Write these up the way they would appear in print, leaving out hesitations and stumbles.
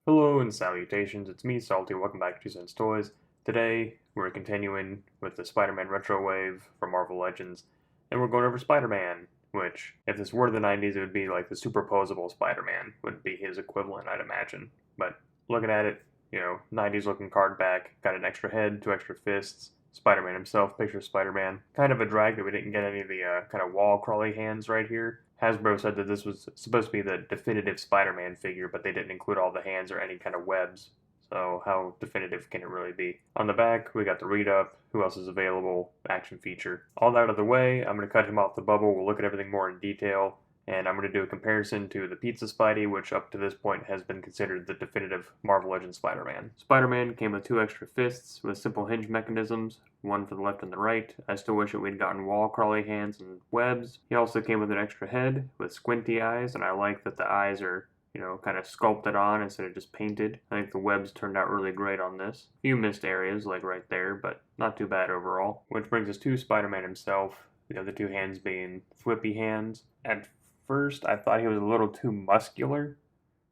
Hello and salutations, it's me, Salty. Welcome back to 2 Cents Toys. Today, we're continuing with the Spider-Man Retro Wave from Marvel Legends, and we're going over Spider-Man, which, if this were the 90s, it would be like the superposable Spider-Man, would be his equivalent, I'd imagine. But looking at it, 90s looking card back, got an extra head, 2 extra fists, Spider-Man himself, picture of Spider-Man. Kind of a drag that we didn't get any of the kind of wall crawly hands right here. Hasbro said that this was supposed to be the definitive Spider-Man figure, but they didn't include all the hands or any kind of webs. So how definitive can it really be? On the back, we got the read-up, who else is available, action feature. All that out of the way, I'm going to cut him off the bubble. We'll look at everything more in detail. And I'm going to do a comparison to the Pizza Spidey, which up to this point has been considered the definitive Marvel Legends Spider-Man. Spider-Man came with 2 extra fists with simple hinge mechanisms, one for the left and the right. I still wish that we'd gotten wall crawly hands and webs. He also came with an extra head with squinty eyes, and I like that the eyes are kind of sculpted on instead of just painted. I think the webs turned out really great on this. A few missed areas, like right there, but not too bad overall. Which brings us to Spider-Man himself. The other two hands being flippy hands. At first, I thought he was a little too muscular.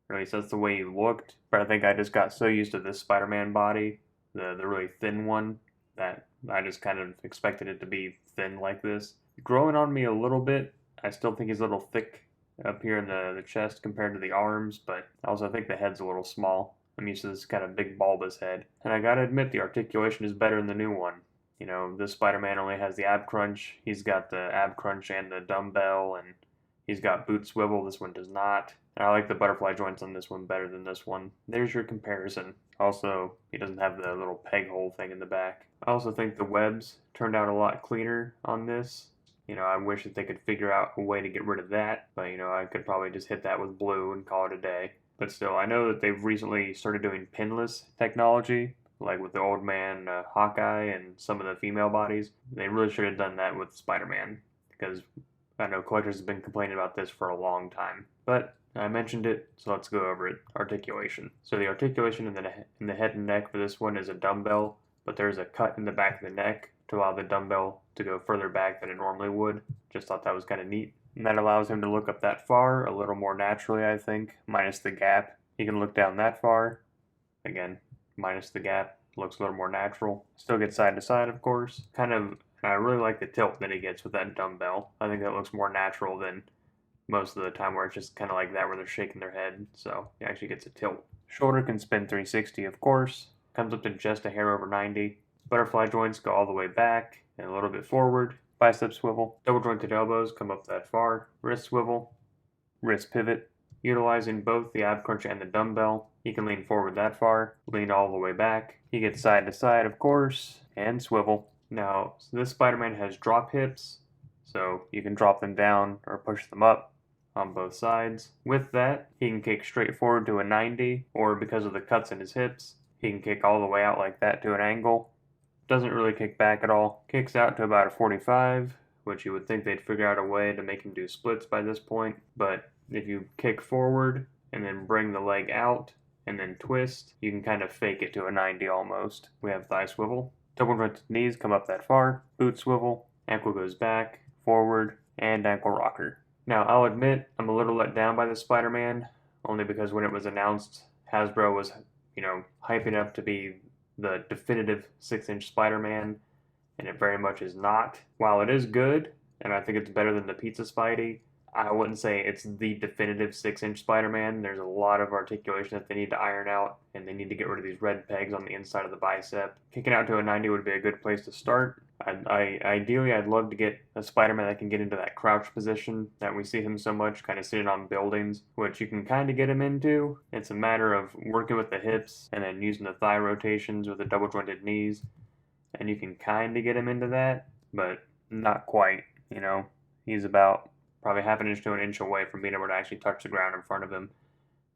Or at least that's the way he looked. But I think I just got so used to this Spider-Man body, the really thin one, that I just kind of expected it to be thin like this. Growing on me a little bit. I still think he's a little thick up here in the chest compared to the arms, but I also think the head's a little small. I'm used to this kind of big bulbous head. And I gotta admit, the articulation is better in the new one. This Spider-Man only has the ab crunch. He's got the ab crunch and the dumbbell, and he's got boot swivel. This one does not. And I like the butterfly joints on this one better than this one. There's your comparison. Also, he doesn't have the little peg hole thing in the back. I also think the webs turned out a lot cleaner on this. I wish that they could figure out a way to get rid of that, but I could probably just hit that with blue and call it a day. But still, I know that they've recently started doing pinless technology, like with the old man Hawkeye and some of the female bodies. They really should have done that with Spider-Man, because I know collectors have been complaining about this for a long time. But I mentioned it, so let's go over it. Articulation. So the articulation in the head and neck for this one is a dumbbell, but there's a cut in the back of the neck to allow the dumbbell to go further back than it normally would. Just thought that was kind of neat. And that allows him to look up that far a little more naturally, I think, minus the gap. He can look down that far. Again, minus the gap. Looks a little more natural. Still gets side to side, of course. I really like the tilt that he gets with that dumbbell. I think that looks more natural than most of the time where it's just kind of like that where they're shaking their head. So he actually gets a tilt. Shoulder can spin 360, of course. Comes up to just a hair over 90. Butterfly joints go all the way back and a little bit forward. Bicep swivel. Double jointed elbows come up that far. Wrist swivel. Wrist pivot. Utilizing both the ab crunch and the dumbbell, he can lean forward that far, lean all the way back. He gets side to side, of course, and swivel. Now, this Spider-Man has drop hips, so you can drop them down or push them up on both sides. With that, he can kick straight forward to a 90, or because of the cuts in his hips, he can kick all the way out like that to an angle. Doesn't really kick back at all. Kicks out to about a 45, which you would think they'd figure out a way to make him do splits by this point. But if you kick forward and then bring the leg out and then twist, you can kind of fake it to a 90 almost. We have thigh swivel. Double jointed knees come up that far. Boot swivel. Ankle goes back, forward, and ankle rocker. Now, I'll admit I'm a little let down by this Spider-Man, only because when it was announced, Hasbro was, hyping up to be the definitive 6-inch Spider-Man, and it very much is not. While it is good, and I think it's better than the Pizza Spidey, I wouldn't say it's the definitive 6-inch Spider-Man. There's a lot of articulation that they need to iron out, and they need to get rid of these red pegs on the inside of the bicep. Kicking out to a 90 would be a good place to start. Ideally, I'd love to get a Spider-Man that can get into that crouch position that we see him so much, kind of sitting on buildings, which you can kind of get him into. It's a matter of working with the hips and then using the thigh rotations with the double jointed knees, and you can kind of get him into that, but not quite. He's about probably half an inch to an inch away from being able to actually touch the ground in front of him.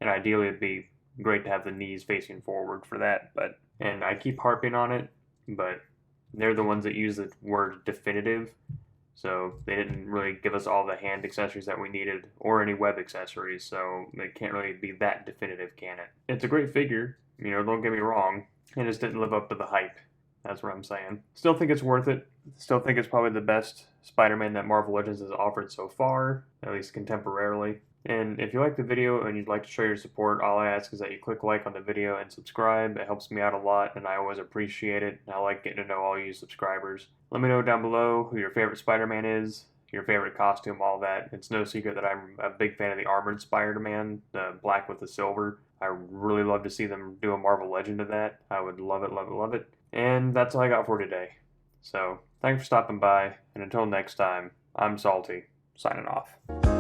And ideally, it'd be great to have the knees facing forward for that. And I keep harping on it, but they're the ones that use the word definitive. So they didn't really give us all the hand accessories that we needed or any web accessories. So it can't really be that definitive, can it? It's a great figure. Don't get me wrong. It just didn't live up to the hype. That's what I'm saying. Still think it's worth it. Still think it's probably the best Spider-Man that Marvel Legends has offered so far, at least contemporarily. And if you like the video and you'd like to show your support, all I ask is that you click like on the video and subscribe. It helps me out a lot, and I always appreciate it. I like getting to know all you subscribers. Let me know down below who your favorite Spider-Man is, your favorite costume, all that. It's no secret that I'm a big fan of the armored Spider-Man, the black with the silver. I really love to see them do a Marvel Legend of that. I would love it, love it, love it. And that's all I got for today. So, thanks for stopping by, and until next time, I'm Salty, signing off.